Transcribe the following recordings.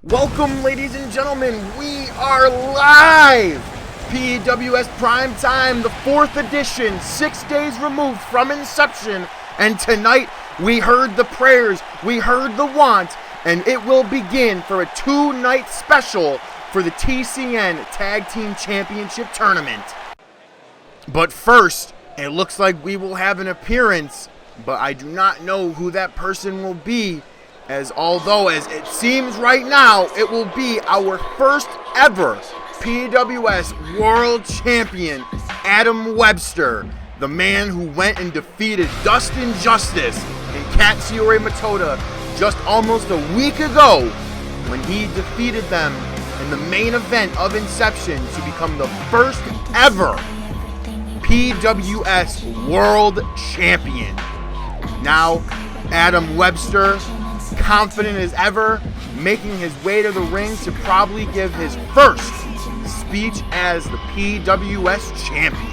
Welcome, ladies and gentlemen. We are live. PWS Primetime, the 4th edition, 6 days removed from Inception. And tonight, we heard the prayers, we heard the want, and it will begin for a 2-night special for the TCN Tag Team Championship Tournament. But first, it looks like we will have an appearance, but I do not know who that person will be. As it seems right now, it will be our first ever PWS World Champion, Adam Webster, the man who went and defeated Dustin Justice and Katsuyori Matoda just almost a week ago when he defeated them in the main event of Inception to become the first ever PWS World Champion. Now, Adam Webster, confident as ever, making his way to the ring to probably give his first speech as the PWS champion.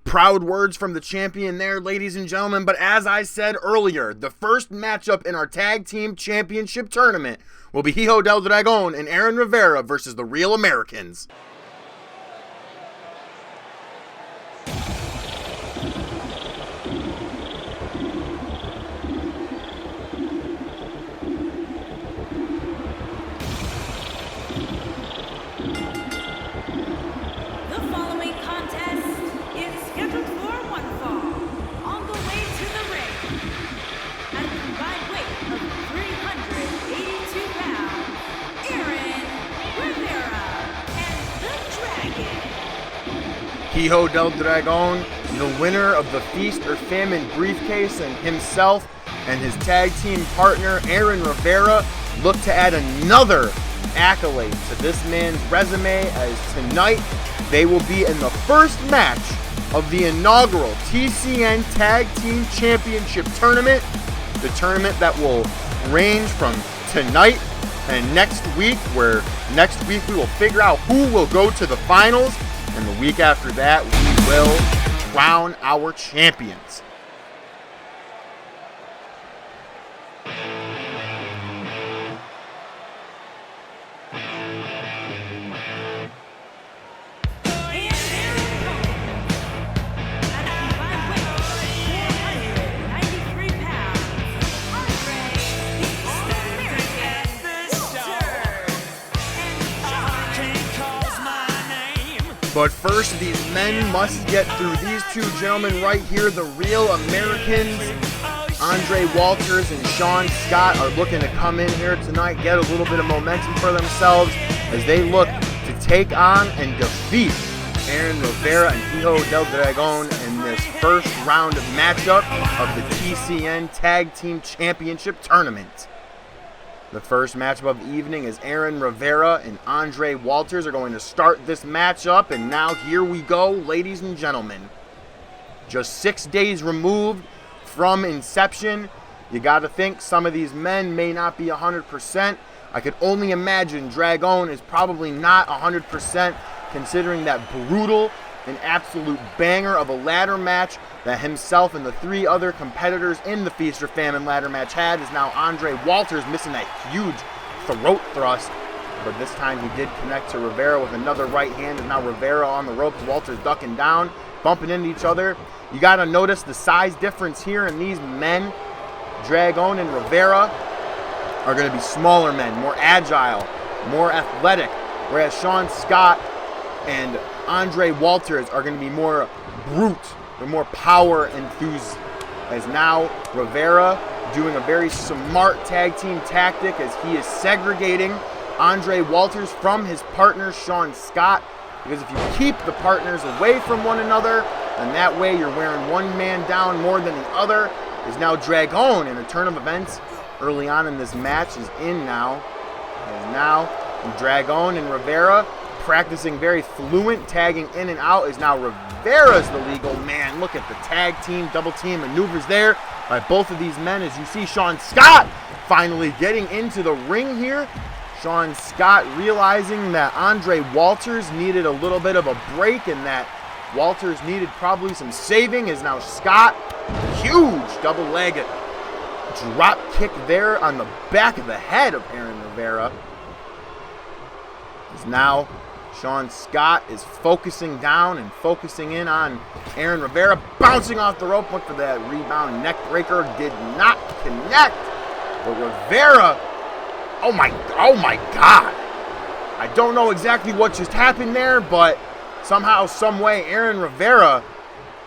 Proud words from the champion there, ladies and gentlemen. But as I said earlier, the first matchup in our Tag Team Championship Tournament will be Hijo del Dragon and Aaron Rivera versus the Real Americans. Hijo del Dragon, the winner of the Feast or Famine briefcase, and himself and his tag team partner Aaron Rivera look to add another accolade to this man's resume, as tonight they will be in the first match of the inaugural TCN Tag Team Championship Tournament, the tournament that will range from tonight and next week, where next week we will figure out who will go to the finals, and the week after that we will crown our champions. But first, these men must get through these two gentlemen right here, the real Americans. Andre Walters and Sean Scott are looking to come in here tonight, get a little bit of momentum for themselves as they look to take on and defeat Aaron Rivera and Hijo del Dragon in this first round of matchup of the TCN Tag Team Championship Tournament. The first matchup of the evening is Aaron Rivera and Andre Walters are going to start this matchup, and now here we go, ladies and gentlemen. Just 6 days removed from Inception. You got to think some of these men may not be 100%. I could only imagine Dragon is probably not 100%, considering that brutal and absolute banger of a ladder match that himself and the three other competitors in the Feast or Famine ladder match had. Is now Andre Walters missing that huge throat thrust, but this time he did connect to Rivera with another right hand, and now Rivera on the ropes, Walters ducking down, bumping into each other. You got to notice the size difference here in these men. Dragon and Rivera are going to be smaller men, more agile, more athletic, whereas Sean Scott and Andre Walters are going to be more brute. They're more power enthused, as now Rivera doing a very smart tag team tactic as he is segregating Andre Walters from his partner Sean Scott, because if you keep the partners away from one another, then that way you're wearing one man down more than the other. Is now Dragon in a turn of events early on in this match is in now. As now Dragon and Rivera practicing very fluent tagging in and out, is now Rivera's the legal man. Look at the tag team, double team maneuvers there by both of these men, as you see Sean Scott finally getting into the ring here. Sean Scott realizing that Andre Walters needed a little bit of a break and that Walters needed probably some saving, is now Scott, huge double leg drop kick there on the back of the head of Aaron Rivera. Is now Sean Scott is focusing down and focusing in on Aaron Rivera, bouncing off the rope, went for that rebound neck breaker, did not connect. But Rivera, oh my God. I don't know exactly what just happened there, but somehow, some way, Aaron Rivera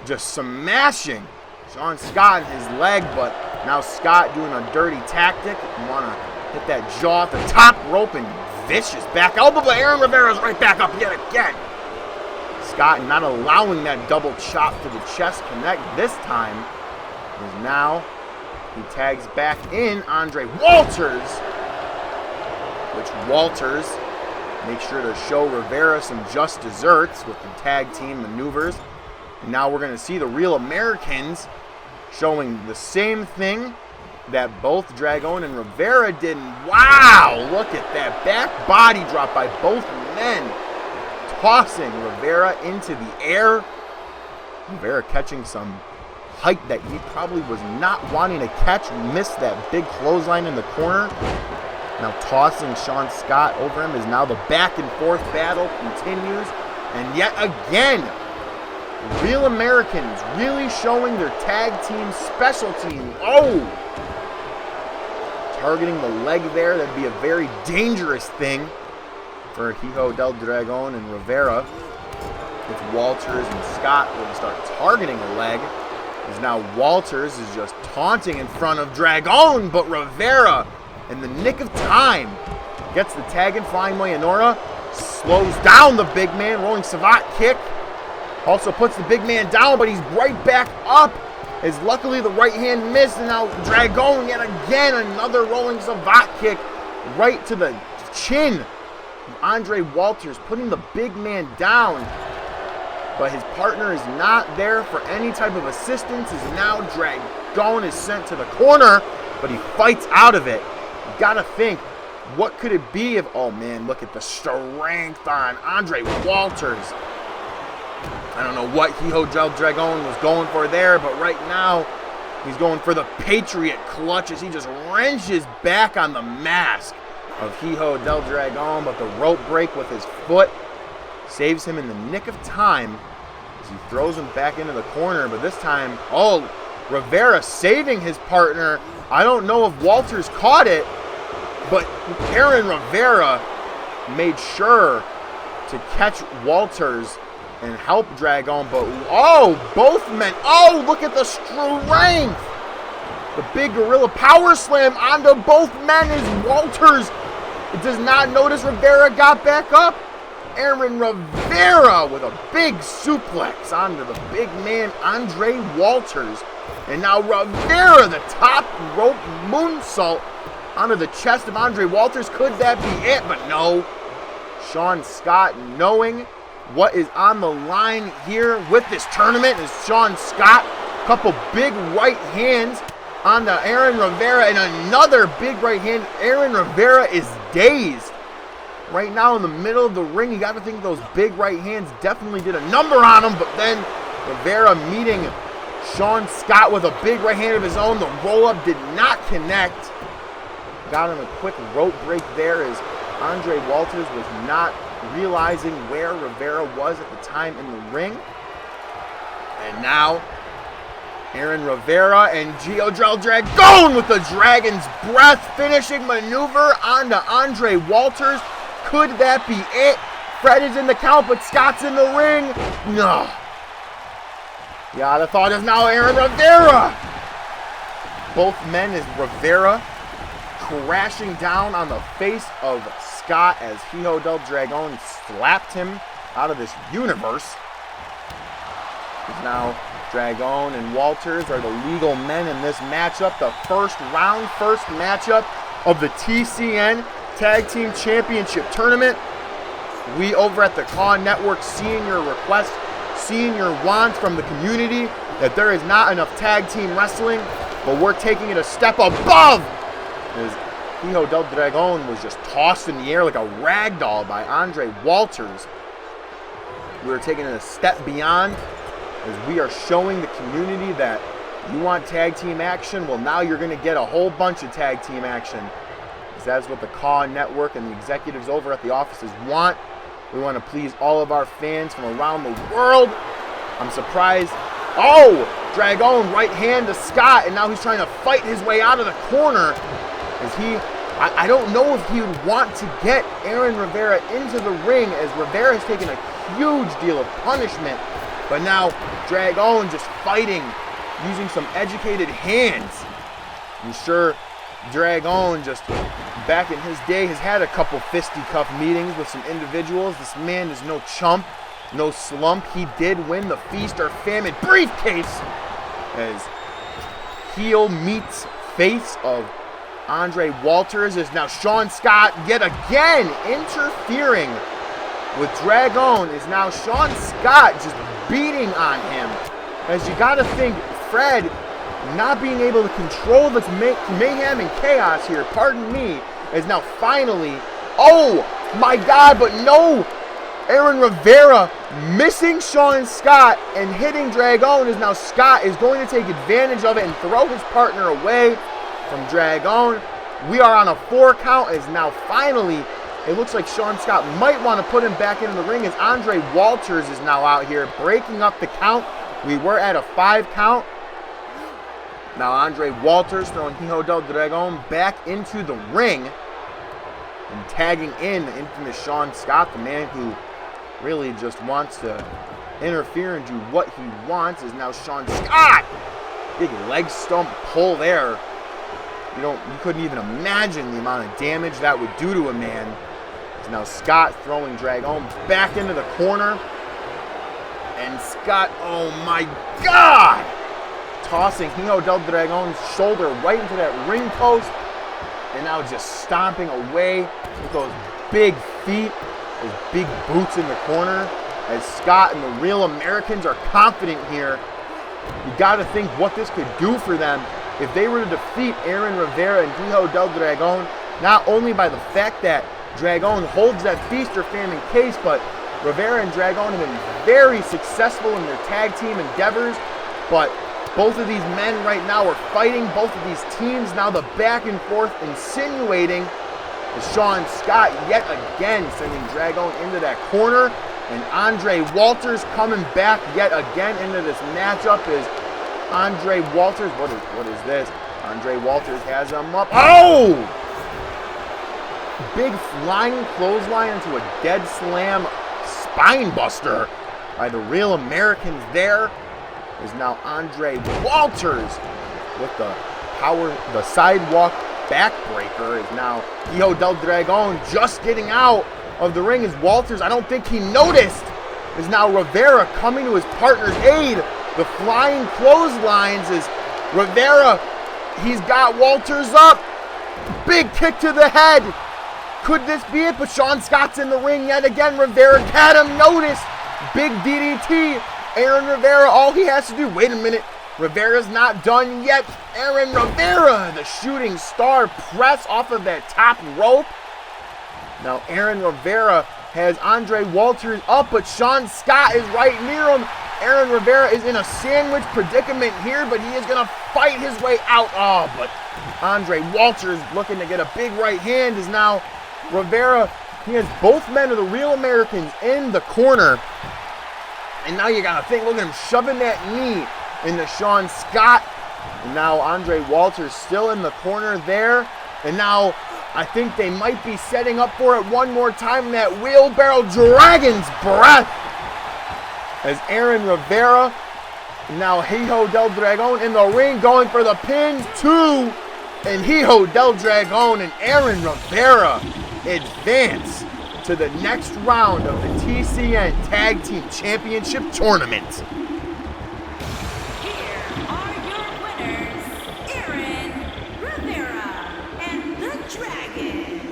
just smashing Sean Scott in his leg, but now Scott doing a dirty tactic. You want to hit that jaw at the top rope and vicious back elbow, but Aaron Rivera's right back up yet again. Scott not allowing that double chop to the chest connect this time. Is now he tags back in Andre Walters, which Walters makes sure to show Rivera some just desserts with the tag team maneuvers. And now we're going to see the real Americans showing the same thing that both Dragon and Rivera did. Wow, look at that back body drop by both men, tossing Rivera into the air. Rivera catching some height that he probably was not wanting to catch, missed that big clothesline in the corner. Now tossing Sean Scott over him, is now the back and forth battle continues. And yet again, real Americans really showing their tag team specialty. Oh! Targeting the leg there, that'd be a very dangerous thing for Hijo del Dragon and Rivera. If Walters and Scott were to start targeting the leg, as now Walters is just taunting in front of Dragon, but Rivera, in the nick of time, gets the tag in, flying Mayanora, slows down the big man, rolling savate kick. Also puts the big man down, but he's right back up. As luckily the right hand missed, and now Dragon yet again, another rolling savate kick right to the chin of Andre Walters, putting the big man down. But his partner is not there for any type of assistance, as now Dragon is sent to the corner, but he fights out of it. You gotta think, what could it be if, oh man, look at the strength on Andre Walters. I don't know what Hijo del Dragon was going for there, but right now he's going for the Patriot clutch as he just wrenches back on the mask of Hijo del Dragon, but the rope break with his foot saves him in the nick of time as he throws him back into the corner. But this time, oh, Rivera saving his partner. I don't know if Walters caught it, but Aaron Rivera made sure to catch Walters and help Dragon, but oh, both men, oh, look at the strength. The big gorilla power slam onto both men as Walters does not notice Rivera got back up. Aaron Rivera with a big suplex onto the big man, Andre Walters. And now Rivera, the top rope moonsault onto the chest of Andre Walters. Could that be it? But no. Sean Scott, knowing what is on the line here with this tournament, is Sean Scott. Couple big right hands onto Aaron Rivera, and another big right hand. Aaron Rivera is dazed right now in the middle of the ring. You got to think those big right hands definitely did a number on him, but then Rivera meeting Sean Scott with a big right hand of his own. The roll-up did not connect. Got him a quick rope break there as Andre Walters was not realizing where Rivera was at the time in the ring. And now Aaron Rivera and Hijo del Dragon with the Dragon's Breath finishing maneuver onto Andre Walters. Could that be it? Fred is in the count, but Scott's in the ring. No. Yeah, the thought is now Aaron Rivera. Both men is Rivera crashing down on the face of Scott as Hijo del Dragon slapped him out of this universe. Now Dragon and Walters are the legal men in this matchup. The first round, first matchup of the TCN Tag Team Championship Tournament. We over at the Claw Network seeing your requests, seeing your wants from the community that there is not enough tag team wrestling, but we're taking it a step above as Hijo del Dragon was just tossed in the air like a rag doll by Andre Walters. We are taking it a step beyond as we are showing the community that you want tag team action. Well, now you're going to get a whole bunch of tag team action. Because that's what the Caw Network and the executives over at the offices want. We want to please all of our fans from around the world. I'm surprised. Oh, Dragon right hand to Scott, and now he's trying to fight his way out of the corner. As I don't know if he would want to get Aaron Rivera into the ring, as Rivera has taken a huge deal of punishment. But now Dragon just fighting, using some educated hands. I'm sure Dragon just back in his day has had a couple fisticuff meetings with some individuals. This man is no chump, no slump. He did win the Feast or Famine briefcase as heel meets face of Andre Walters. Is now Sean Scott yet again interfering with Dragon. Is now Sean Scott just beating on him. As you got to think, Fred not being able to control this mayhem and chaos here, pardon me, is now finally, oh my God, but no, Aaron Rivera missing Sean Scott and hitting Dragon. Is now Scott is going to take advantage of it and throw his partner away from Dragon. We are on a 4 count as now finally it looks like Sean Scott might want to put him back into the ring as Andre Walters is now out here breaking up the count. We were at a 5 count. Now Andre Walters throwing Hijo del Dragon back into the ring and tagging in the infamous Sean Scott, the man who really just wants to interfere and do what he wants. Is now Sean Scott. Big leg stump pull there. You couldn't even imagine the amount of damage that would do to a man. Is now Scott throwing Dragon back into the corner. And Scott, oh my God! Tossing Hijo del Dragon's shoulder right into that ring post. And now just stomping away with those big feet, those big boots in the corner. As Scott and the Real Americans are confident here. You got to think what this could do for them if they were to defeat Aaron Rivera and Hijo del Dragon, not only by the fact that Dragon holds that feast or famine case, but Rivera and Dragon have been very successful in their tag team endeavors. But both of these men right now are fighting, both of these teams now the back and forth insinuating as Sean Scott yet again sending Dragon into that corner. And Andre Walters coming back yet again into this matchup is Andre Walters. What is this? Andre Walters has him up. Oh! Big flying clothesline into a dead slam spine buster by the Real Americans there. Is now Andre Walters with the sidewalk backbreaker. Is now Hijo del Dragon just getting out of the ring as Walters, I don't think he noticed, is now Rivera coming to his partner's aid. The flying clotheslines is Rivera, he's got Walters up. Big kick to the head. Could this be it? But Sean Scott's in the ring yet again. Rivera had him noticed. Big DDT. Aaron Rivera, all he has to do, wait a minute, Rivera's not done yet. Aaron Rivera, the shooting star press off of that top rope. Now Aaron Rivera has Andre Walters up, but Sean Scott is right near him. Aaron Rivera is in a sandwich predicament here, but he is going to fight his way out. Oh, but Andre Walters looking to get a big right hand is now Rivera. He has both men of the Real Americans in the corner. And now you got to think, look at him shoving that knee into Sean Scott. And now Andre Walters still in the corner there. And now I think they might be setting up for it one more time. That wheelbarrow dragon's breath. As Aaron Rivera, now Hijo del Dragon in the ring going for the pin. 2. And Hijo del Dragon and Aaron Rivera advance to the next round of the TCN Tag Team Championship Tournament. Here are your winners, Aaron Rivera and the Dragon.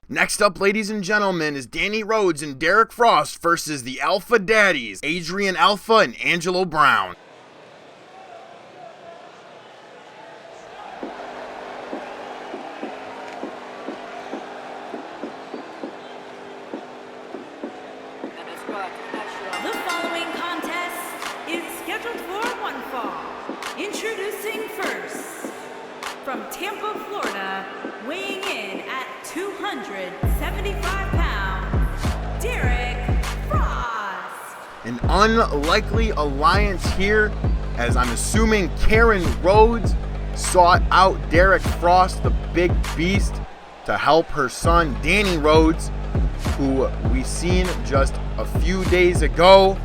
Next up, ladies and gentlemen, is Danny Rhodes and Derek Frost versus the Alpha Daddies, Adrian Alpha and Angelo Brown. The following contest is scheduled for one fall. Introducing first, from Tampa, Florida, weighing in at 275 pounds, Derek Frost. An unlikely alliance here, as I'm assuming Karen Rhodes sought out Derek Frost, the big beast, to help her son Danny Rhodes, who we seen just a few days ago.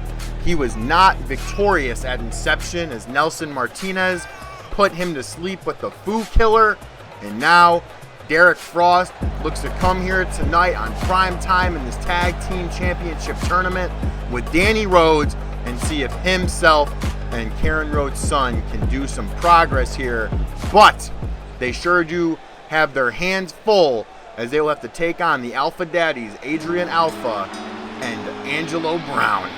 He was not victorious at Inception as Nelson Martinez put him to sleep with the Foo Killer, and now Derek Frost looks to come here tonight on prime time in this Tag Team Championship Tournament with Danny Rhodes and see if himself and Karen Rhodes' son can do some progress here. But they sure do have their hands full, as they will have to take on the Alpha Daddies, Adrian Alpha and Angelo Brown.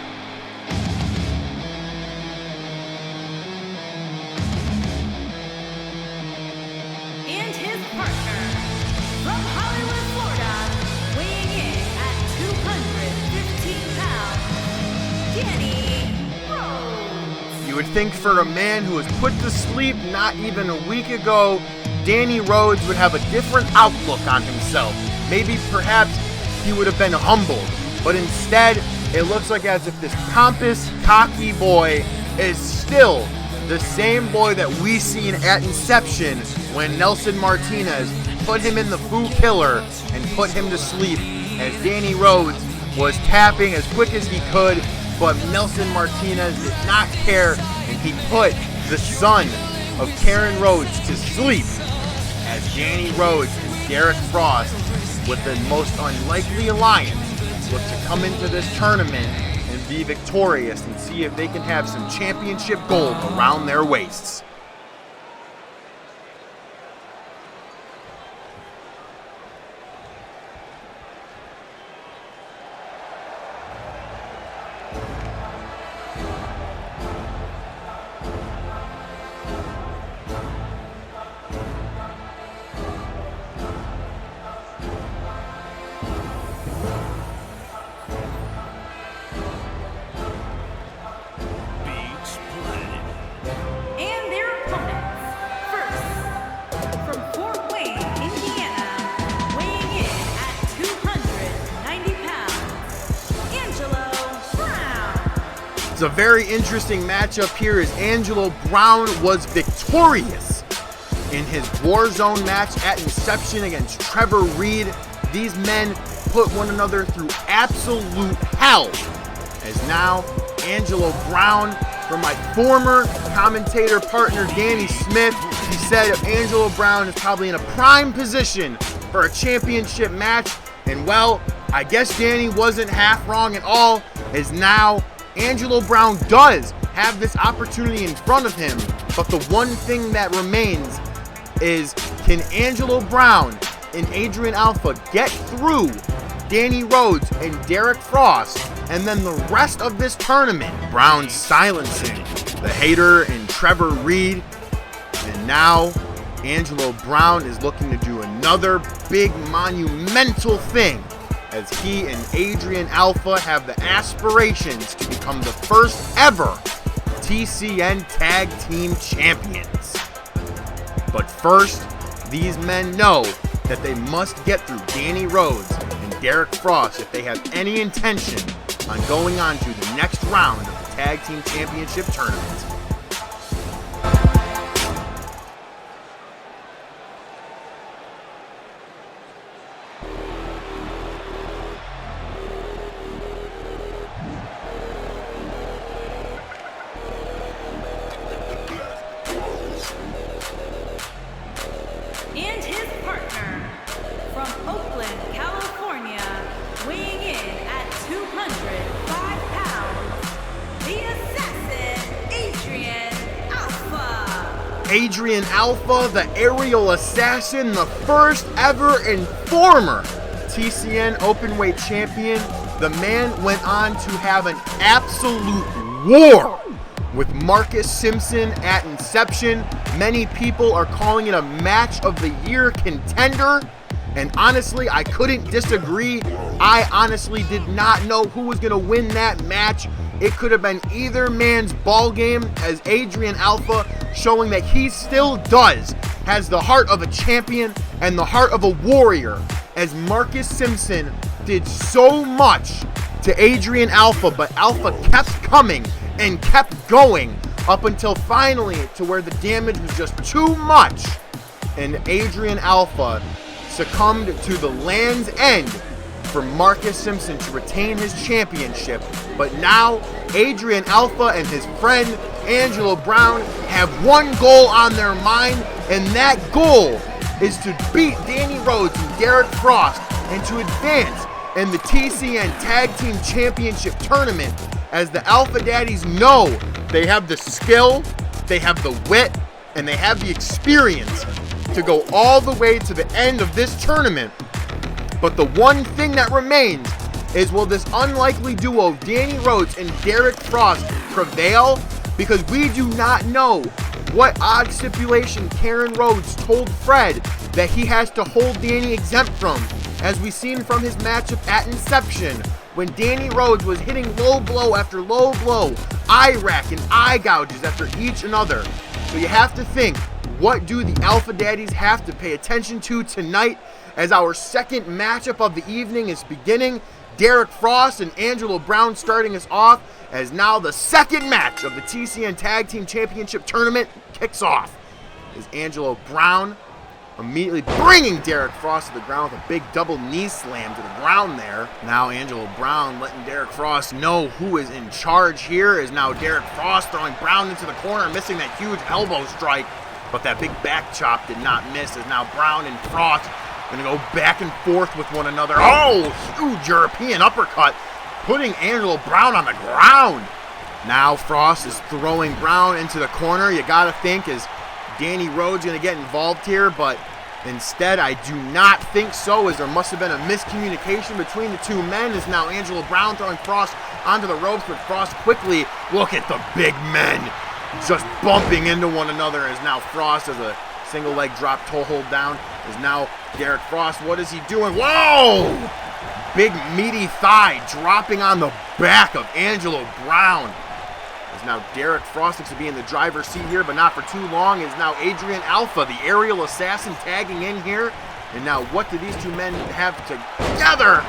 And his partner, from Hollywood, Florida, weighing in at 215 pounds, Danny Rhodes. You would think for a man who was put to sleep not even a week ago, Danny Rhodes would have a different outlook on himself. Maybe perhaps he would have been humbled. But instead, it looks like as if this pompous, cocky boy is still the same boy that we seen at Inception when Nelson Martinez put him in the Foo Killer and put him to sleep, as Danny Rhodes was tapping as quick as he could, but Nelson Martinez did not care. and he put the son of Karen Rhodes to sleep as Danny Rhodes and Derek Frost, with the most unlikely alliance, look to come into this tournament and be victorious and see if they can have some championship gold around their waists. And their opponents. First, from Fort Wayne, Indiana, weighing in at 290 pounds, Angelo Brown. It's a very interesting matchup here as Angelo Brown was victorious in his Warzone match at Inception against Trevor Reed. These men put one another through absolute hell, as now Angelo Brown, from my former commentator partner Danny Smith, he said Angelo Brown is probably in a prime position for a championship match. And well, I guess Danny wasn't half wrong at all, as now Angelo Brown does have this opportunity in front of him. But the one thing that remains is, can Angelo Brown and Adrian Alpha get through Danny Rhodes and Derek Frost, and then the rest of this tournament? Brown silencing the hater and Trevor Reed, and now Angelo Brown is looking to do another big monumental thing, as he and Adrian Alpha have the aspirations to become the first ever TCN Tag Team Champions. But first, these men know that they must get through Danny Rhodes and Derek Frost if they have any intention on going on to the next round of the Tag Team Championship Tournament. And his partner, from Oakland, California, weighing in at 205 pounds, the assassin, Adrian Alpha. Adrian Alpha, the aerial assassin, the first ever and former TCN Openweight champion. The man went on to have an absolute war with Marcus Simpson at Inception. Many people are calling it a match of the year contender, and honestly, I couldn't disagree. I honestly did not know who was going to win that match. It could have been either man's ball game, as Adrian Alpha showing that he still has the heart of a champion and the heart of a warrior, as Marcus Simpson did so much to Adrian Alpha, but Alpha kept coming and kept going up until finally to where the damage was just too much, and Adrian Alpha succumbed to the Land's End for Marcus Simpson to retain his championship. But now Adrian Alpha and his friend Angelo Brown have one goal on their mind, and that goal is to beat Danny Rhodes and Derek Frost and to advance in the TCN Tag Team Championship Tournament, as the Alpha Daddies know they have the skill, they have the wit, and they have the experience to go all the way to the end of this tournament. But the one thing that remains is, will this unlikely duo, Danny Rhodes and Derek Frost, prevail? Because we do not know what odd stipulation Karen Rhodes told Fred that he has to hold Danny exempt from, as we seen from his matchup at Inception, when Danny Rhodes was hitting low blow after low blow, eye rack and eye gouges after each another. So you have to think, what do the Alpha Daddies have to pay attention to tonight, as our second matchup of the evening is beginning? Derek Frost and Angelo Brown starting us off, as now the second match of the TCN Tag Team Championship Tournament kicks off, as Angelo Brown immediately bringing Derek Frost to the ground with a big double knee slam to the ground there. Now Angelo Brown letting Derek Frost know who is in charge here. Is now Derek Frost throwing Brown into the corner, missing that huge elbow strike. But that big back chop did not miss. Is now Brown and Frost going to go back and forth with one another. Oh, huge European uppercut, putting Angelo Brown on the ground. Now Frost is throwing Brown into the corner. You got to think, is Danny Rhodes going to get involved here? But instead, I do not think so, as there must have been a miscommunication between the two men. Is now Angelo Brown throwing Frost onto the ropes, but Frost quickly, look at the big men just bumping into one another. As now Frost, as a single leg drop toe hold down, is now Derek Frost. What is he doing? Whoa! Big meaty thigh dropping on the back of Angelo Brown. Is now Derek Frost looks to be in the driver's seat here, but not for too long. Is now Adrian Alpha, the aerial assassin, tagging in here. And now what do these two men have together?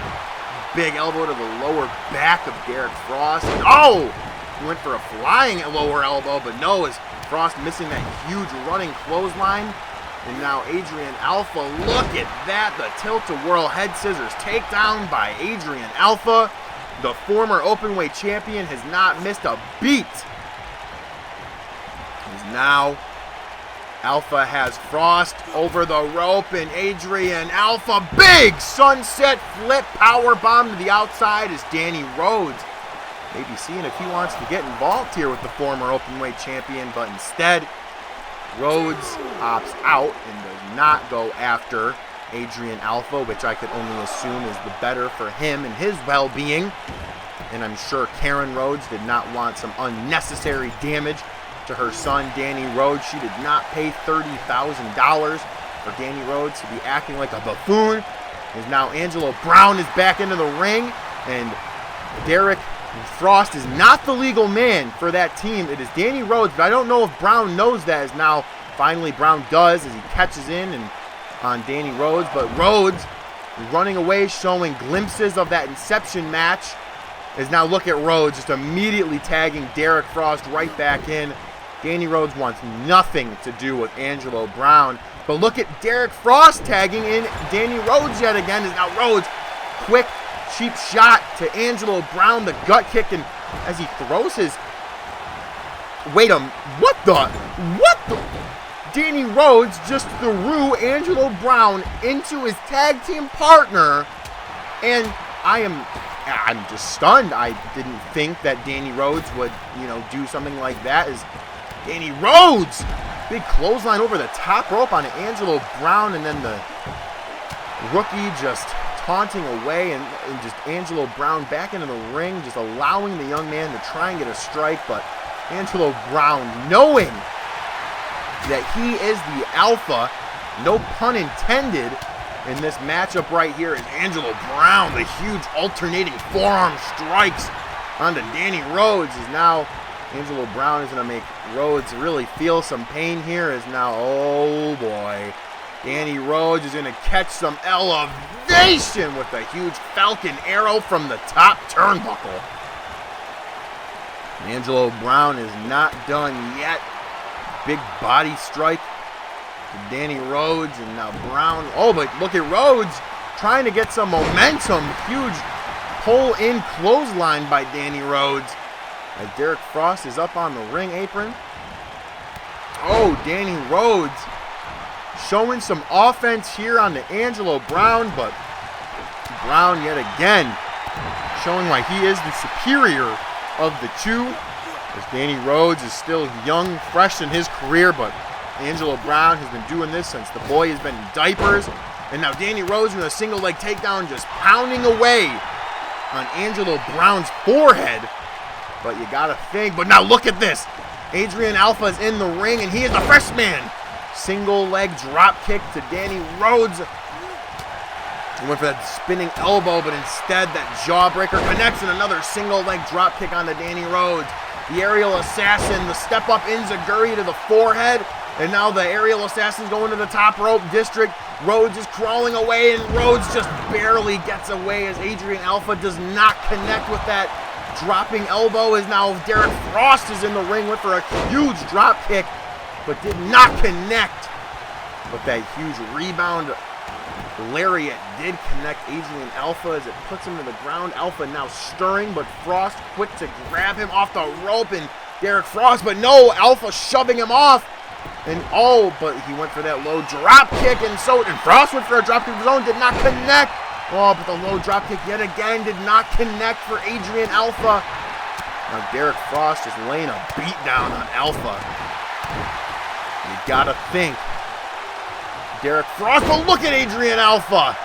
Big elbow to the lower back of Derek Frost. And oh! He went for a flying lower elbow, but no, as Frost missing that huge running clothesline. And now Adrian Alpha, look at that, the tilt-a-whirl head scissors takedown by Adrian Alpha. The former openweight champion has not missed a beat. As now Alpha has Frost over the rope, and Adrian Alpha, big sunset flip power bomb to the outside as Danny Rhodes maybe seeing if he wants to get involved here with the former openweight champion, but instead Rhodes opts out and does not go after Adrian Alpha, which I could only assume is the better for him and his well-being. And I'm sure Karen Rhodes did not want some unnecessary damage to her son, Danny Rhodes. She did not pay $30,000 for Danny Rhodes to be acting like a buffoon. As now Angelo Brown is back into the ring, and Derek Frost is not the legal man for that team. It is Danny Rhodes, but I don't know if Brown knows that. As now finally Brown does, as he catches in and on Danny Rhodes, but Rhodes running away, showing glimpses of that Inception match. As now look at Rhodes just immediately tagging Derek Frost right back in. Danny Rhodes wants nothing to do with Angelo Brown, but look at Derek Frost tagging in Danny Rhodes yet again. As now Rhodes, quick cheap shot to Angelo Brown, the gut kick, and as he throws his, what the, Danny Rhodes just threw Angelo Brown into his tag team partner, and I'm just stunned. I didn't think that Danny Rhodes would, do something like that. As Danny Rhodes, big clothesline over the top rope on Angelo Brown, and then the rookie just taunting away, and just Angelo Brown back into the ring, just allowing the young man to try and get a strike, but Angelo Brown, knowing that he is the alpha, no pun intended, in this matchup right here, is Angelo Brown, the huge alternating forearm strikes onto Danny Rhodes. Is now Angelo Brown is going to make Rhodes really feel some pain here. Is now, oh boy, Danny Rhodes is going to catch some elevation with a huge Falcon arrow from the top turnbuckle. Angelo Brown is not done yet. Big body strike to Danny Rhodes, and now Brown. Oh, but look at Rhodes trying to get some momentum. Huge pull-in clothesline by Danny Rhodes as Derek Frost is up on the ring apron. Oh, Danny Rhodes showing some offense here on the Angelo Brown, but Brown yet again showing why he is the superior of the two. As Danny Rhodes is still young, fresh in his career, but Angelo Brown has been doing this since the boy has been in diapers. And now Danny Rhodes with a single leg takedown, just pounding away on Angelo Brown's forehead. But you gotta think, but now look at this. Adrian Alpha is in the ring, and he is the freshman. Single leg drop kick to Danny Rhodes. He went for that spinning elbow, but instead that jawbreaker connects, and another single leg drop kick onto Danny Rhodes. The aerial assassin, the step up enziguri to the forehead, and now the aerial assassin's going to the top rope district. Rhodes is crawling away, and Rhodes just barely gets away as Adrian Alpha does not connect with that dropping elbow. As now Derek Frost is in the ring, went for a huge drop kick, but did not connect. But that huge rebound lariat did connect Adrian Alpha as it puts him to the ground. Alpha now stirring, but Frost quick to grab him off the rope, and Derek Frost, but no, Alpha shoving him off. And oh, but he went for that low drop kick, and Frost went for a drop kick of his own, did not connect. Oh, but the low drop kick yet again did not connect for Adrian Alpha. Now Derek Frost just laying a beat down on Alpha. You gotta think. Derek Frost, but look at Adrian Alpha.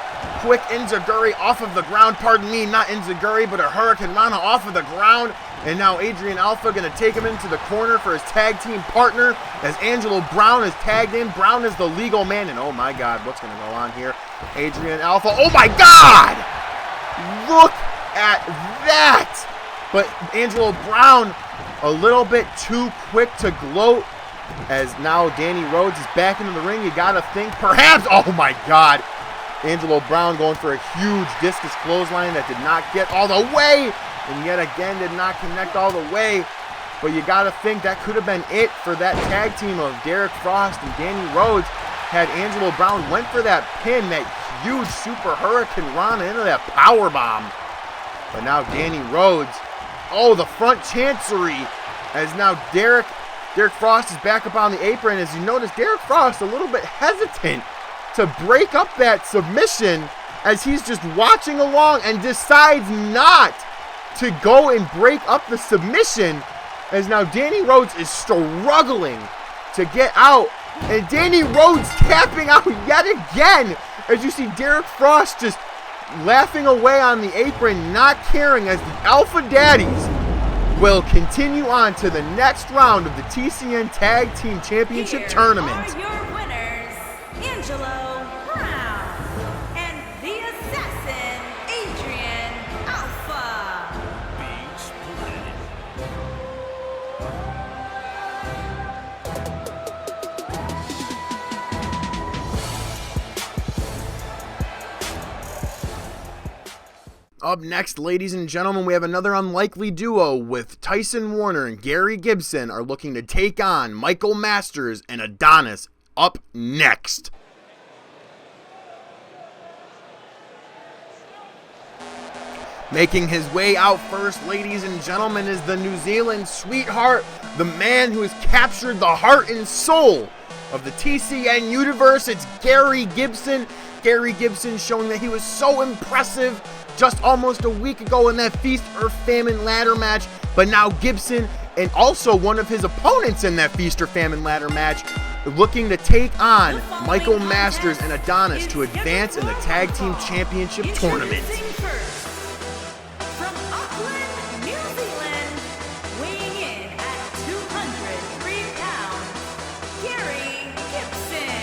Quick enziguri off of the ground. Pardon me, not enziguri, but a Hurricane Rana off of the ground. And now Adrian Alpha going to take him into the corner for his tag team partner as Angelo Brown is tagged in. Brown is the legal man. And oh my God, what's going to go on here? Adrian Alpha. Oh my God! Look at that! But Angelo Brown a little bit too quick to gloat as now Danny Rhodes is back into the ring. You got to think perhaps, oh my God. Angelo Brown going for a huge discus clothesline that did not get all the way. And yet again did not connect all the way. But you got to think that could have been it for that tag team of Derek Frost and Danny Rhodes had Angelo Brown went for that pin, that huge super Hurricane Rana into that power bomb. But now Danny Rhodes, oh, the front chancery, as now Derek Frost is back up on the apron. As you notice, Derek Frost a little bit hesitant to break up that submission as he's just watching along and decides not to go and break up the submission, as now Danny Rhodes is struggling to get out, and Danny Rhodes tapping out yet again as you see Derek Frost just laughing away on the apron, not caring, as the Alpha Daddies will continue on to the next round of the TCN Tag Team Championship Tournament. Here are your winners, Angelo Brown and the Assassin, Adrian Alpha. Up next, ladies and gentlemen, we have another unlikely duo with Tyson Warner and Gary Gibson are looking to take on Michael Masters and Adonis up next. Making his way out first, ladies and gentlemen, is the New Zealand sweetheart, the man who has captured the heart and soul of the TCN universe. It's Gary Gibson. Gary Gibson showing that he was so impressive just almost a week ago in that Feast or Famine ladder match. But now Gibson, and also one of his opponents in that Feast or Famine ladder match, looking to take on Michael Masters and Adonis to advance in the Tag Team Championship Tournament. From Auckland, New Zealand, weighing in at 203 pounds, Gary Gibson.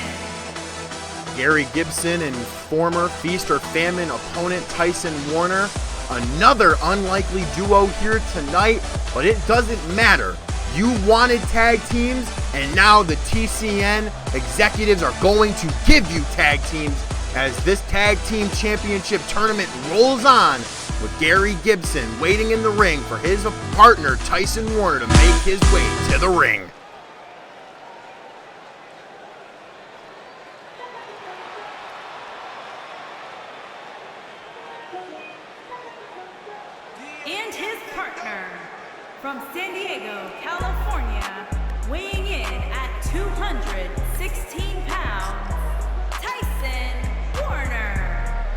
Gary Gibson and former Feast or Famine opponent Tyson Warner. Another unlikely duo here tonight, but it doesn't matter. You wanted tag teams, and now the TCN executives are going to give you tag teams as this Tag Team Championship Tournament rolls on with Gary Gibson waiting in the ring for his partner Tyson Warner to make his way to the ring. And his partner, from San Diego, California, weighing in at 216 pounds, Tyson Warner.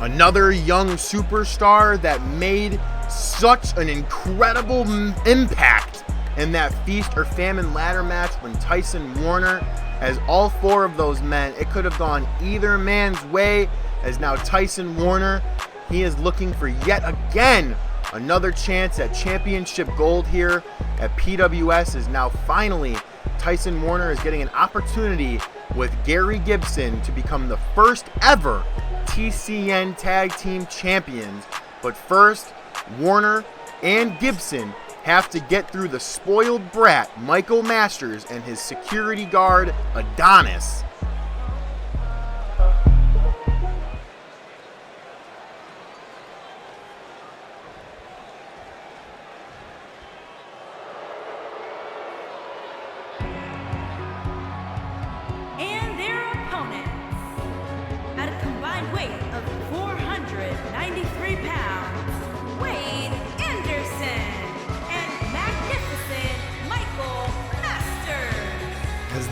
Another young superstar that made such an incredible impact in that Feast or Famine ladder match when Tyson Warner, as all four of those men, it could have gone either man's way, as now Tyson Warner, he is looking for yet again another chance at championship gold here at PWS. Is now finally Tyson Warner is getting an opportunity with Gary Gibson to become the first ever TCN Tag Team Champions. But first, Warner and Gibson have to get through the spoiled brat Michael Masters and his security guard Adonis.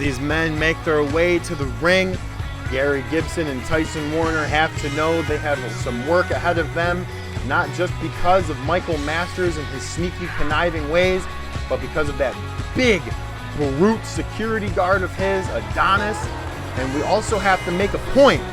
these men make their way to the ring, Gary Gibson and Tyson Warner have to know they have some work ahead of them, not just because of Michael Masters and his sneaky, conniving ways, but because of that big, brute security guard of his, Adonis. And we also have to make a point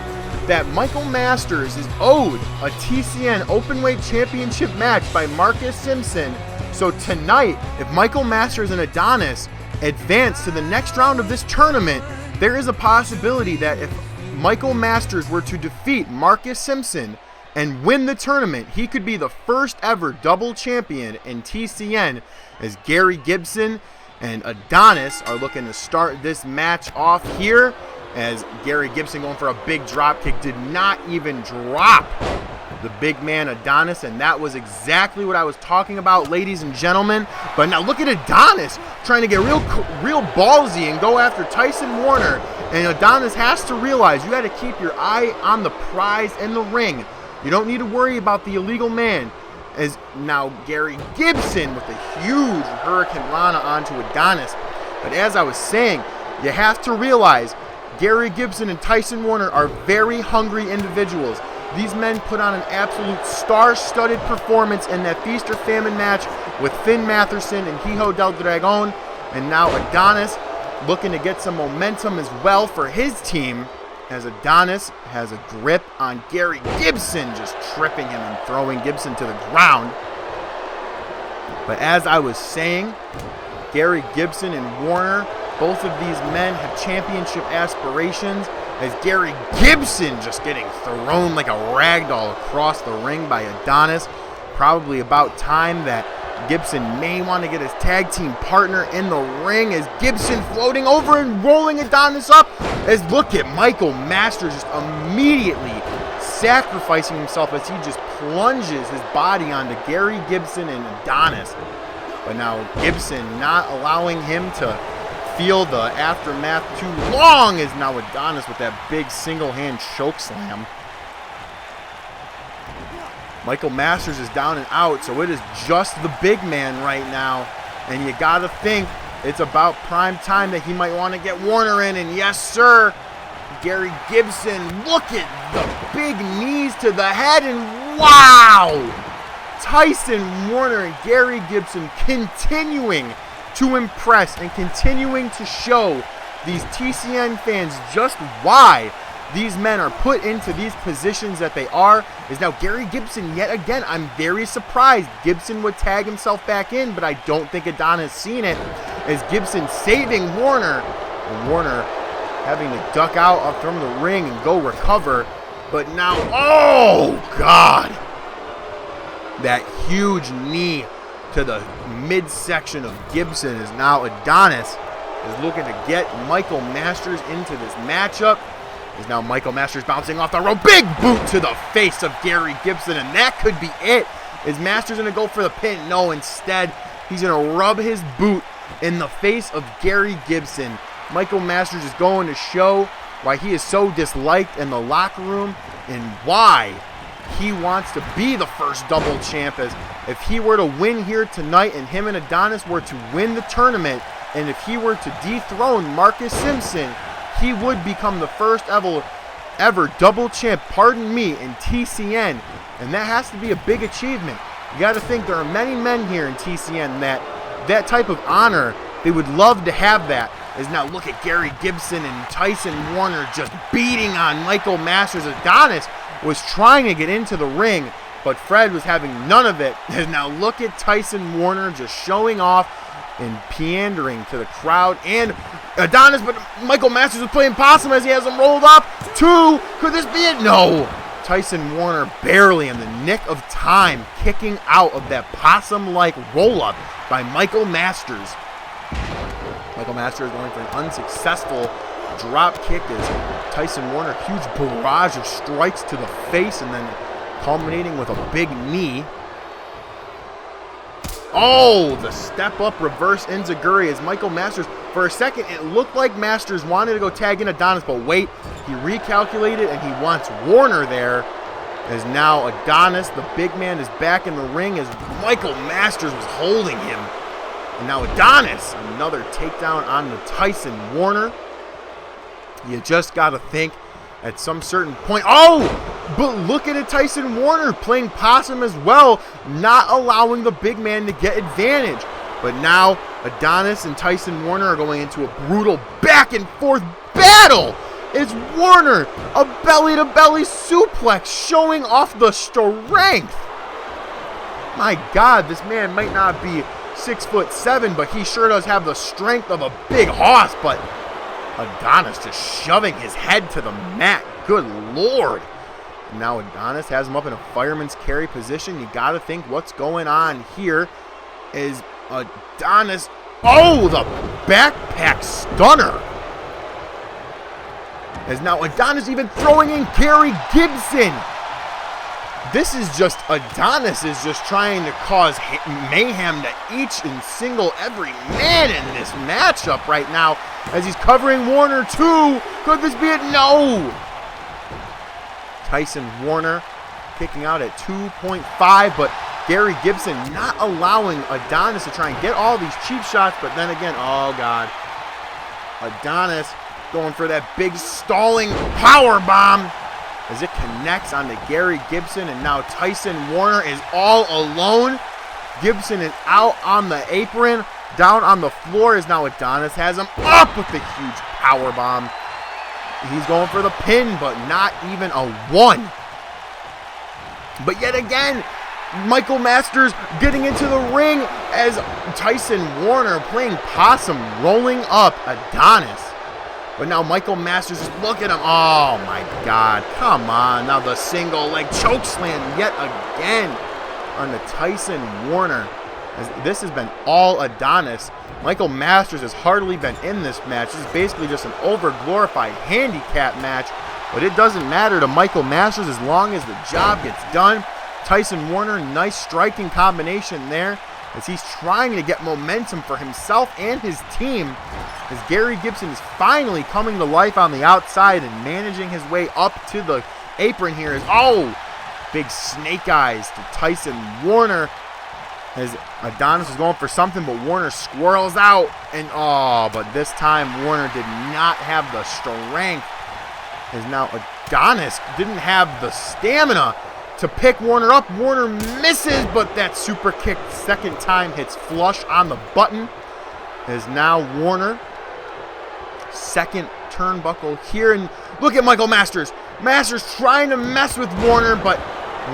that Michael Masters is owed a TCN Openweight Championship match by Marcus Simpson. So tonight, if Michael Masters and Adonis advance to the next round of this tournament, there is a possibility that if Michael Masters were to defeat Marcus Simpson and win the tournament, he could be the first ever double champion in TCN, as Gary Gibson and Adonis are looking to start this match off here, as Gary Gibson going for a big drop kick, did not even drop the big man Adonis, and that was exactly what I was talking about, ladies and gentlemen. But now look at Adonis trying to get real ballsy and go after Tyson Warner, and Adonis has to realize you got to keep your eye on the prize in the ring. You don't need to worry about the illegal man. As now Gary Gibson with a huge Hurricane Rana onto Adonis. But as I was saying, you have to realize Gary Gibson and Tyson Warner are very hungry individuals. These men put on an absolute star-studded performance in that Feast or Famine match with Finn Matherson and Hijo del Dragon. And now Adonis looking to get some momentum as well for his team, as Adonis has a grip on Gary Gibson, just tripping him and throwing Gibson to the ground. But as I was saying, Gary Gibson and Warner, both of these men have championship aspirations, as Gary Gibson just getting thrown like a rag doll across the ring by Adonis. Probably about time that Gibson may want to get his tag team partner in the ring, as Gibson floating over and rolling Adonis up. As look at Michael Masters just immediately sacrificing himself as he just plunges his body onto Gary Gibson and Adonis. But now Gibson not allowing him to feel the aftermath too long, as now Adonis with that big single hand choke slam. Michael Masters is down and out, so it is just the big man right now. And you got to think it's about prime time that he might want to get Warner in. And yes, sir, Gary Gibson, look at the big knees to the head. And wow! Tyson Warner and Gary Gibson continuing to impress and continuing to show these TCN fans just why these men are put into these positions that they are. Is now Gary Gibson yet again. I'm very surprised Gibson would tag himself back in, but I don't think Adonis seen it, as Gibson saving Warner, and Warner having to duck out from the ring and go recover. But now, oh God, that huge knee to the midsection of Gibson, is now Adonis is looking to get Michael Masters into this matchup. Is now Michael Masters bouncing off the rope. Big boot to the face of Gary Gibson, and that could be it. Is Masters going to go for the pin? No, instead, he's going to rub his boot in the face of Gary Gibson. Michael Masters is going to show why he is so disliked in the locker room and why he wants to be the first double champ. As if he were to win here tonight and him and Adonis were to win the tournament, and if he were to dethrone Marcus Simpson, he would become the first ever double champ, pardon me, in TCN. And that has to be a big achievement. You got to think there are many men here in TCN that type of honor, they would love to have that. As now look at Gary Gibson and Tyson Warner just beating on Michael Masters. Adonis was trying to get into the ring, but Fred was having none of it. As now look at Tyson Warner just showing off and pandering to the crowd and Adonis, but Michael Masters was playing possum as he has him rolled up. Two, could this be it? No. Tyson Warner barely in the nick of time kicking out of that possum-like roll-up by Michael Masters. Michael Masters going for an unsuccessful drop kick as Tyson Warner, huge barrage of strikes to the face and then culminating with a big knee. Oh, the step-up reverse enziguri as Michael Masters, for a second, it looked like Masters wanted to go tag in Adonis, but wait, he recalculated and he wants Warner there. As now Adonis, the big man, is back in the ring as Michael Masters was holding him. And now Adonis, another takedown on the Tyson Warner. You just got to think at some certain point. Oh, but look at it, Tyson Warner playing possum as well, not allowing the big man to get advantage. But now Adonis and Tyson Warner are going into a brutal back and forth battle. It's Warner, a belly-to-belly suplex, showing off the strength. My God, this man might not be 6'7", but he sure does have the strength of a big horse. But Adonis just shoving his head to the mat. Good Lord. And now Adonis has him up in a fireman's carry position. You got to think what's going on here is Adonis. Oh, the backpack stunner. As now Adonis even throwing in Gary Gibson. This is just, Adonis is just trying to cause mayhem to each and every man in this matchup right now. As he's covering Warner too. Could this be it? No. Tyson Warner kicking out at 2.5, but Gary Gibson not allowing Adonis to try and get all these cheap shots. But then again, oh God. Adonis going for that big stalling power bomb as it connects onto Gary Gibson, and now Tyson Warner is all alone. Gibson is out on the apron, down on the floor as now Adonis has him up with the huge power bomb. He's going for the pin, but not even a one. But yet again, Michael Masters getting into the ring as Tyson Warner playing possum, rolling up Adonis. But now Michael Masters, just look at him. Oh my God, come on. Now the single leg choke slam yet again on the Tyson Warner. As this has been all Adonis. Michael Masters has hardly been in this match. This is basically just an over-glorified handicap match. But it doesn't matter to Michael Masters as long as the job gets done. Tyson Warner, nice striking combination there as he's trying to get momentum for himself and his team, as Gary Gibson is finally coming to life on the outside and managing his way up to the apron here. Oh, big snake eyes to Tyson Warner as Adonis was going for something, but Warner squirrels out. And oh, but this time Warner did not have the strength, as now Adonis didn't have the stamina to pick Warner up. Warner misses, but that super kick second time hits flush on the button. As now Warner, second turnbuckle here, and look at Michael Masters. Masters trying to mess with Warner, but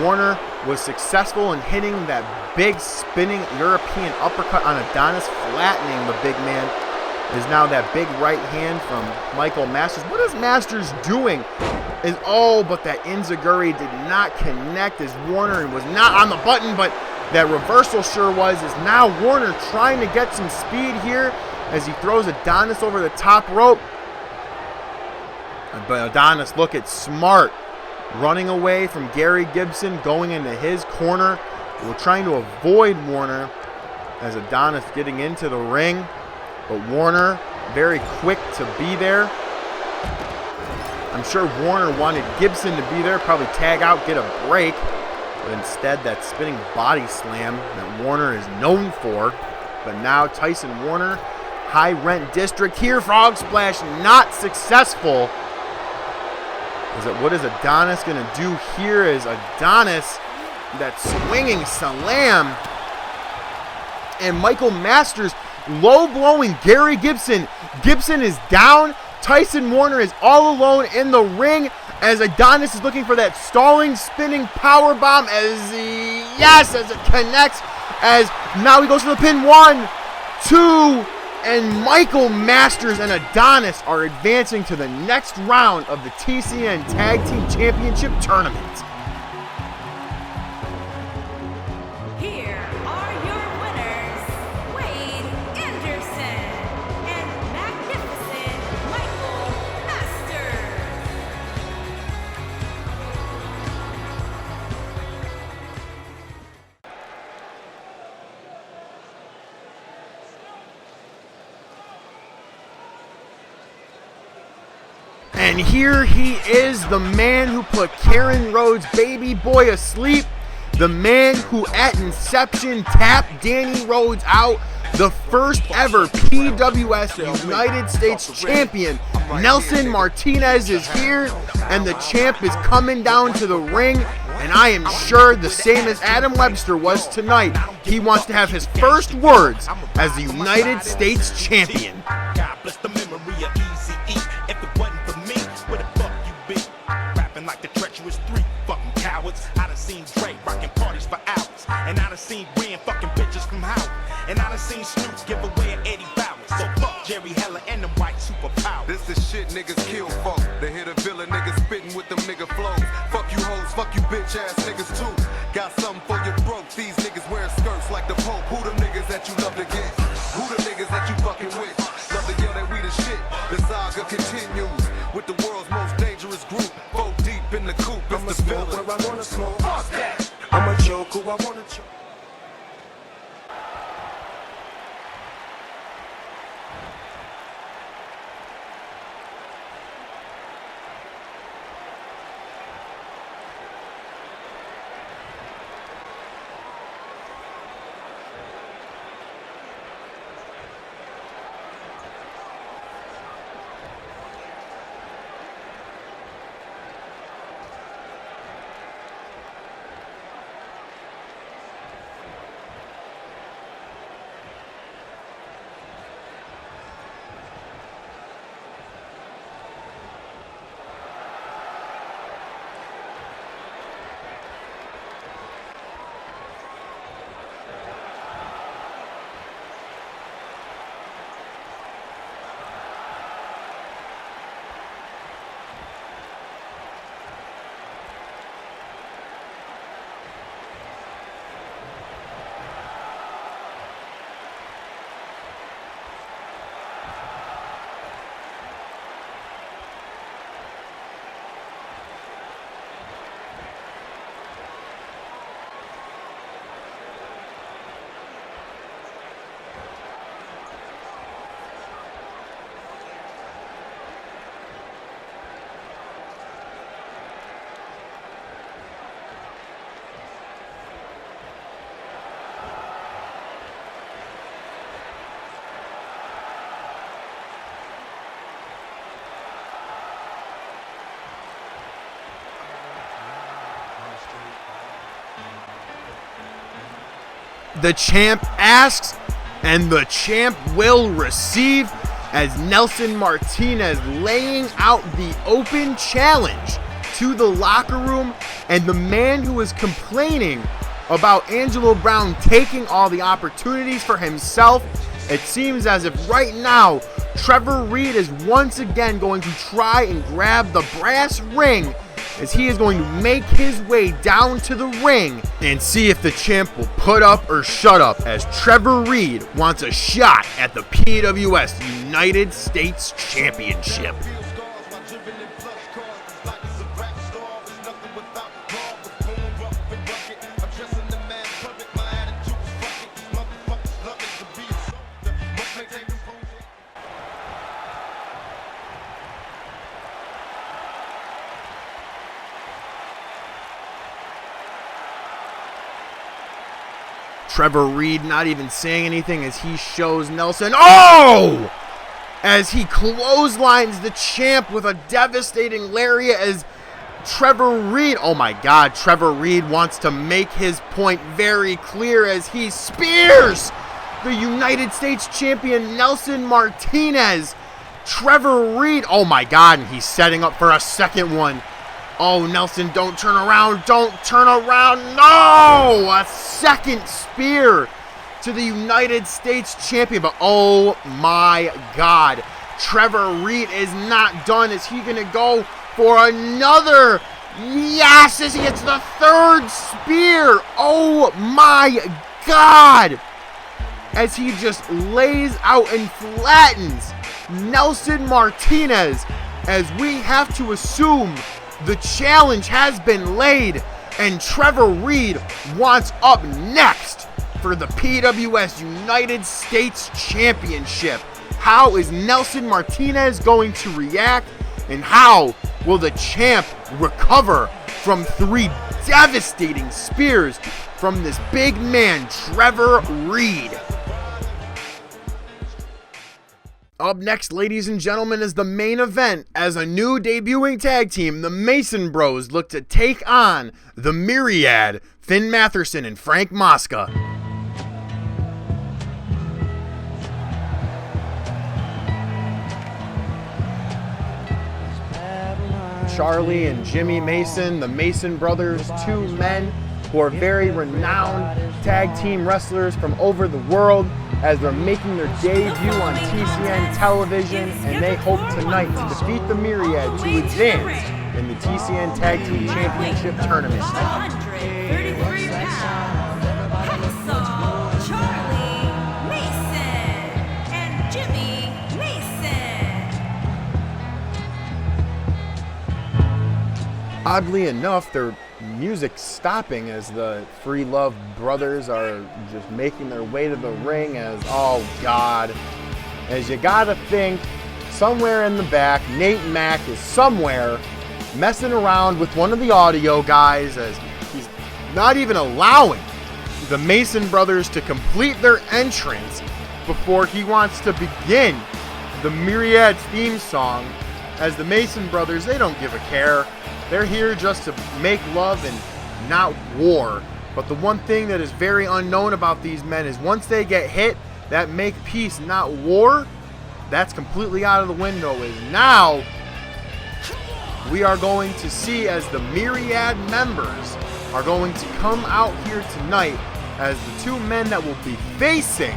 Warner was successful in hitting that big spinning European uppercut on Adonis, flattening the big man. Is now that big right hand from Michael Masters. What is Masters doing? But that enziguri did not connect as Warner was not on the button, but that reversal sure was. Is now Warner trying to get some speed here as he throws Adonis over the top rope. But Adonis, look at smart, running away from Gary Gibson, going into his corner. We're trying to avoid Warner as Adonis getting into the ring. But Warner, very quick to be there. I'm sure Warner wanted Gibson to be there, probably tag out, get a break. But instead, that spinning body slam that Warner is known for. But now Tyson Warner, high rent district here, frog splash, not successful. What is Adonis going to do here? Is Adonis, that swinging slam. And Michael Masters low blowing Gary Gibson. Gibson is down. Tyson Warner is all alone in the ring as Adonis is looking for that stalling, spinning power bomb as it connects. As now he goes for the pin. 1, 2, and Michael Masters and Adonis are advancing to the next round of the TCN Tag Team Championship Tournament. And here he is, the man who put Karen Rhodes' baby boy asleep, the man who at Inception tapped Danny Rhodes out, the first ever PWS United States champion, Nelson Martinez, is here, and the champ is coming down to the ring. And I am sure, the same as Adam Webster was tonight, he wants to have his first words as the United States champion. God bless the memory of Eazy-E. If it wasn't for me, where the fuck you be? Rapping like the treacherous three fucking cowards. I done seen Dre rocking parties for hours. And I done seen Ren fucking bitches from Howard. And I done seen Snoop give away an Eddie Bauer. So fuck Jerry Heller and them white superpowers. This the shit niggas kill folk. They hit a villain niggas spitting with them nigga flows. Fuck you hoes, fuck you bitch ass niggas too. Got something for your throat. These niggas wearing skirts like the Pope. Who them niggas that you love to get? Who the niggas that you fucking with? Love to yell that we the shit. The saga continues with the world's most dangerous group. Folk deep in the coop. I'ma smoke where I wanna smoke. Fuck that. I'ma choke who I wanna choke. The champ asks, and the champ will receive, as Nelson Martinez laying out the open challenge to the locker room, and the man who is complaining about Angelo Brown taking all the opportunities for himself. It seems as if right now Trevor Reed is once again going to try and grab the brass ring, as he is going to make his way down to the ring and see if the champ will put up or shut up, as Trevor Reed wants a shot at the PWS United States Championship. Trevor Reed not even saying anything as he shows Nelson. Oh! As he clotheslines the champ with a devastating lariat, as Trevor Reed, oh my God, Trevor Reed wants to make his point very clear as he spears the United States champion Nelson Martinez. Trevor Reed, oh my God, and he's setting up for a second one. Oh, Nelson, don't turn around. Don't turn around. No! A second spear to the United States champion. But oh my God. Trevor Reed is not done. Is he going to go for another? Yes, as he gets the third spear. Oh my God. As he just lays out and flattens Nelson Martinez, as we have to assume the challenge has been laid, and Trevor Reed wants up next for the PWS United States Championship. How is Nelson Martinez going to react, and how will the champ recover from three devastating spears from this big man, Trevor Reed? Up next, ladies and gentlemen, is the main event as a new debuting tag team, the Mason Bros, look to take on the Myriad, Finn Matherson and Frank Mosca. Charlie and Jimmy Mason, the Mason brothers, two men who are very renowned tag team wrestlers from over the world, as they're making their debut on TCN television, and they hope tonight to defeat the Myriad to advance in the TCN Tag Team Championship Tournament. 133 pounds, Hacksaw Charlie Mason and Jimmy Mason. Oddly enough, their music's stopping as the Free Love brothers are just making their way to the ring as, oh God, as you gotta think, somewhere in the back, Nate Mack is somewhere messing around with one of the audio guys as he's not even allowing the Mason brothers to complete their entrance before he wants to begin the Myriad theme song, as the Mason brothers, they don't give a care. They're here just to make love and not war. But the one thing that is very unknown about these men is once they get hit, that make peace, not war, that's completely out of the window. Is now we are going to see as the Myriad members are going to come out here tonight as the two men that will be facing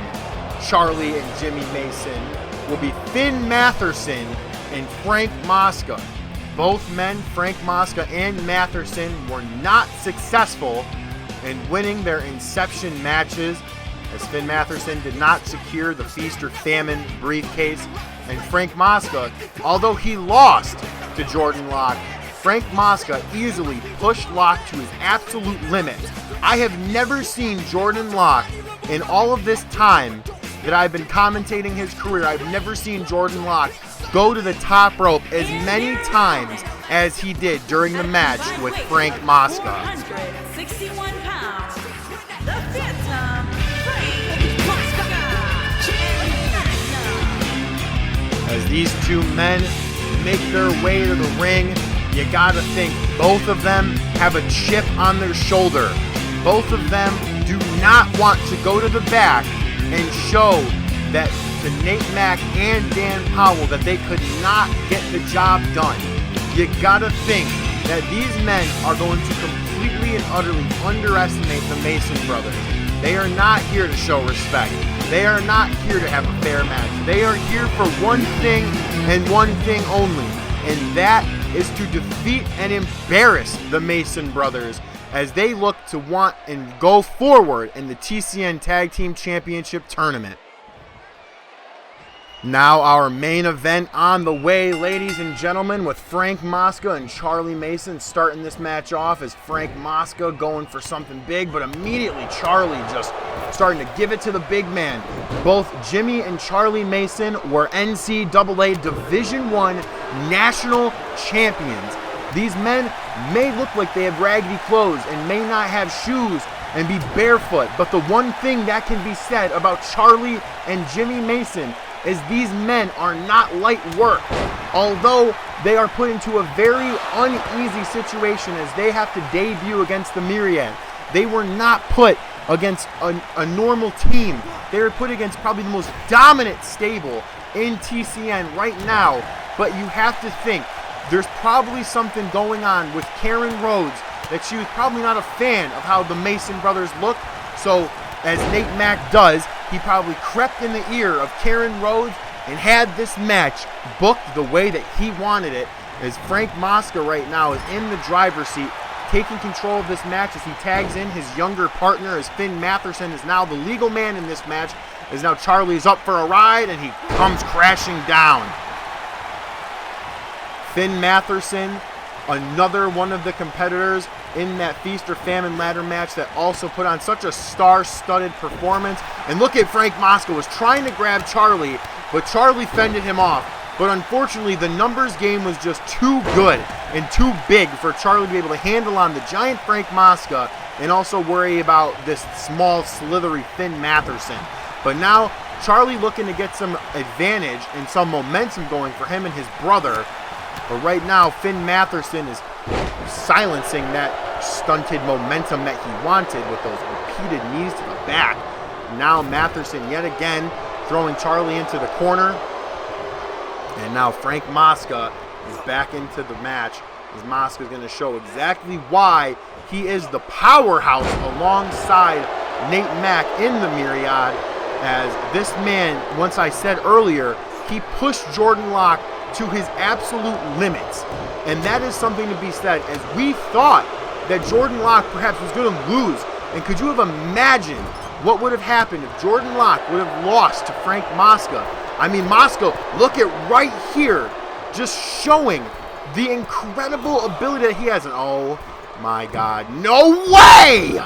Charlie and Jimmy Mason will be Finn Matherson and Frank Mosca. Both men, Frank Mosca and Matherson, were not successful in winning their Inception matches, as Finn Matherson did not secure the Feast or Famine briefcase, and Frank Mosca, although he lost to Jordan Locke, Frank Mosca easily pushed Locke to his absolute limit. I have never seen Jordan Locke in all of this time that I've been commentating his career. I've never seen Jordan Locke go to the top rope as many times as he did during the match with Frank Mosca. 161 pounds, the Phantom, Frank Mosca. As these two men make their way to the ring, you gotta think both of them have a chip on their shoulder. Both of them do not want to go to the back and show that to Nate Mack and Dan Powell that they could not get the job done. You gotta think that these men are going to completely and utterly underestimate the Mason brothers. They are not here to show respect. They are not here to have a fair match. They are here for one thing and one thing only, and that is to defeat and embarrass the Mason brothers as they look to want and go forward in the TCN Tag Team Championship Tournament. Now our main event on the way, ladies and gentlemen, with Frank Mosca and Charlie Mason starting this match off as Frank Mosca going for something big, but immediately Charlie just starting to give it to the big man. Both Jimmy and Charlie Mason were NCAA Division I national champions. These men may look like they have raggedy clothes and may not have shoes and be barefoot, but the one thing that can be said about Charlie and Jimmy Mason is these men are not light work. Although they are put into a very uneasy situation as they have to debut against the Myriad, they were not put against a normal team. They were put against probably the most dominant stable in TCN right now. But you have to think, there's probably something going on with Karen Rhodes that she was probably not a fan of how the Mason brothers look. So as Nate Mack does, he probably crept in the ear of Karen Rhodes and had this match booked the way that he wanted it, as Frank Mosca right now is in the driver's seat, taking control of this match as he tags in his younger partner, as Finn Matherson is now the legal man in this match, as now Charlie's up for a ride and he comes crashing down. Finn Matherson, another one of the competitors in that Feast or Famine ladder match that also put on such a star-studded performance. And look at Frank Mosca was trying to grab Charlie, but Charlie fended him off. But unfortunately, the numbers game was just too good and too big for Charlie to be able to handle on the giant Frank Mosca and also worry about this small, slithery Finn Matherson. But now Charlie looking to get some advantage and some momentum going for him and his brother. But right now, Finn Matherson is silencing that stunted momentum that he wanted with those repeated knees to the back. Now Matherson yet again throwing Charlie into the corner. And now Frank Mosca is back into the match, as Mosca is going to show exactly why he is the powerhouse alongside Nate Mack in the Myriad. As this man, once I said earlier, he pushed Jordan Locke to his absolute limits. And that is something to be said, as we thought that Jordan Locke perhaps was going to lose. And could you have imagined what would have happened if Jordan Locke would have lost to Frank Mosca? I mean, Mosca, look at right here, just showing the incredible ability that he has. And oh my God, no way!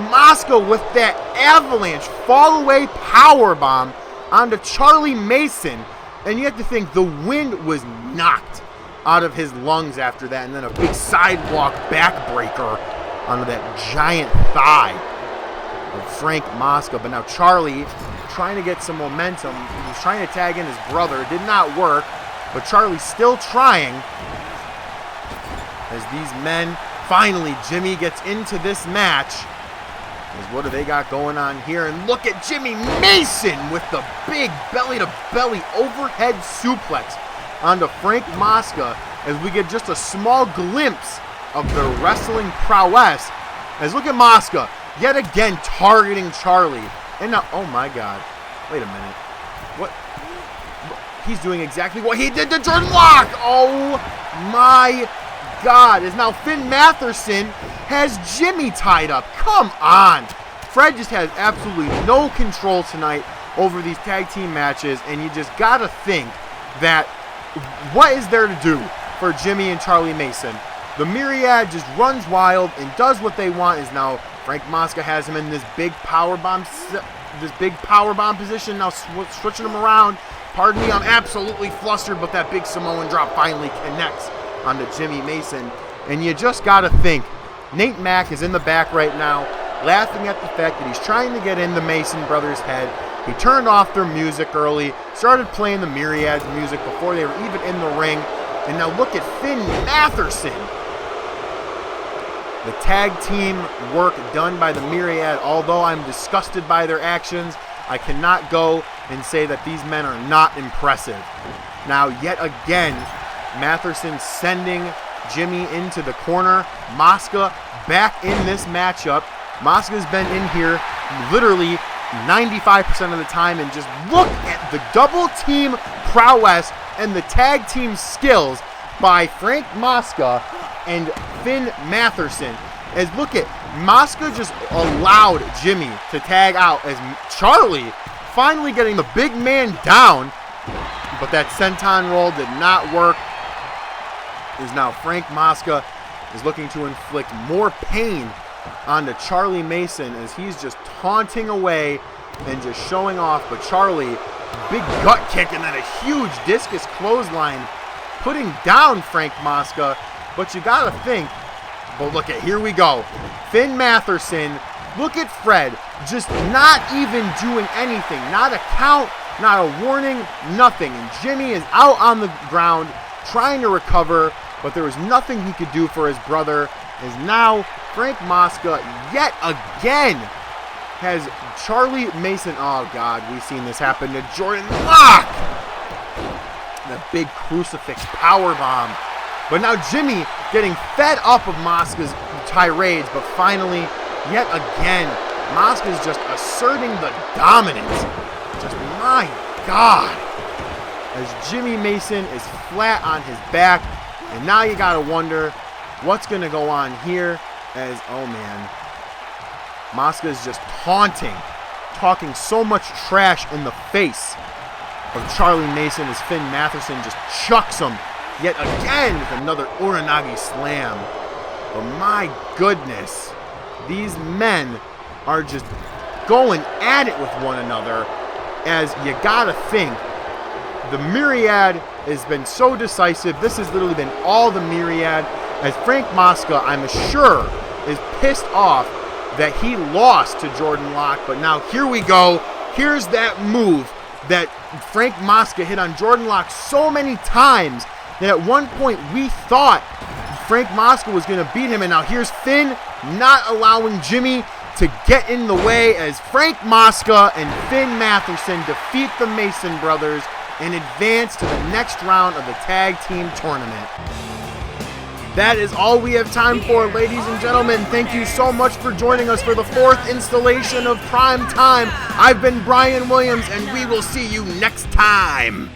Mosca with that avalanche fall away power bomb onto Charlie Mason. And you have to think the wind was knocked out of his lungs after that. And then a big sidewalk backbreaker onto that giant thigh of Frank Mosca. But now Charlie trying to get some momentum. He was trying to tag in his brother. It did not work. But Charlie's still trying. As these men, finally Jimmy gets into this match. What do they got going on here? And look at Jimmy Mason with the big belly-to-belly overhead suplex onto Frank Mosca, as we get just a small glimpse of their wrestling prowess. As look at Mosca yet again targeting Charlie. And now, oh my God, wait a minute. What? He's doing exactly what he did to Jordan Locke. Oh my God. As now Finn Matherson has Jimmy tied up. Come on. Fred just has absolutely no control tonight over these tag team matches, and you just gotta think that what is there to do for Jimmy and Charlie Mason? The Myriad just runs wild and does what they want. Is now Frank Mosca has him in this big power bomb position. Now switching him around. Pardon me, I'm absolutely flustered, but that big Samoan drop finally connects onto Jimmy Mason. And you just got to think, Nate Mack is in the back right now, laughing at the fact that he's trying to get in the Mason brothers' head. He turned off their music early, started playing the Myriad's music before they were even in the ring. And now look at Finn Matherson. The tag team work done by the Myriad, although I'm disgusted by their actions, I cannot go and say that these men are not impressive. Now, yet again, Matherson sending Jimmy into the corner. Mosca back in this matchup. Mosca's been in here literally 95% of the time, and just look at the double team prowess and the tag team skills by Frank Mosca and Finn Matherson. As look at Mosca just allowed Jimmy to tag out, as Charlie finally getting the big man down, but that senton roll did not work. Is now Frank Mosca is looking to inflict more pain onto Charlie Mason, as he's just taunting away and just showing off. But Charlie, big gut kick and then a huge discus clothesline putting down Frank Mosca. But you gotta think, but look at, here we go. Finn Matherson, look at Fred, just not even doing anything. Not a count, not a warning, nothing. And Jimmy is out on the ground trying to recover, but there was nothing he could do for his brother. As now Frank Mosca yet again has Charlie Mason. Oh God, we've seen this happen to Jordan Locke. The big crucifix power bomb. But now Jimmy getting fed up of Mosca's tirades, but finally, yet again, Mosca's just asserting the dominance. Just my God. As Jimmy Mason is flat on his back, and now you gotta wonder what's gonna go on here. As, oh man, Mosca is just taunting, talking so much trash in the face of Charlie Mason, as Finn Matherson just chucks him yet again with another Uranagi slam. But my goodness, these men are just going at it with one another. As you gotta think, the Myriad has been so decisive. This has literally been all the Myriad. As Frank Mosca, I'm sure, is pissed off that he lost to Jordan Locke. But now here we go. Here's that move that Frank Mosca hit on Jordan Locke so many times that at one point we thought Frank Mosca was going to beat him, and now here's Finn not allowing Jimmy to get in the way as Frank Mosca and Finn Matherson defeat the Mason brothers and advance to the next round of the tag team tournament. That is all we have time for, ladies and gentlemen. Thank you so much for joining us for the 4th installation of Prime Time. I've been Brian Williams, and we will see you next time.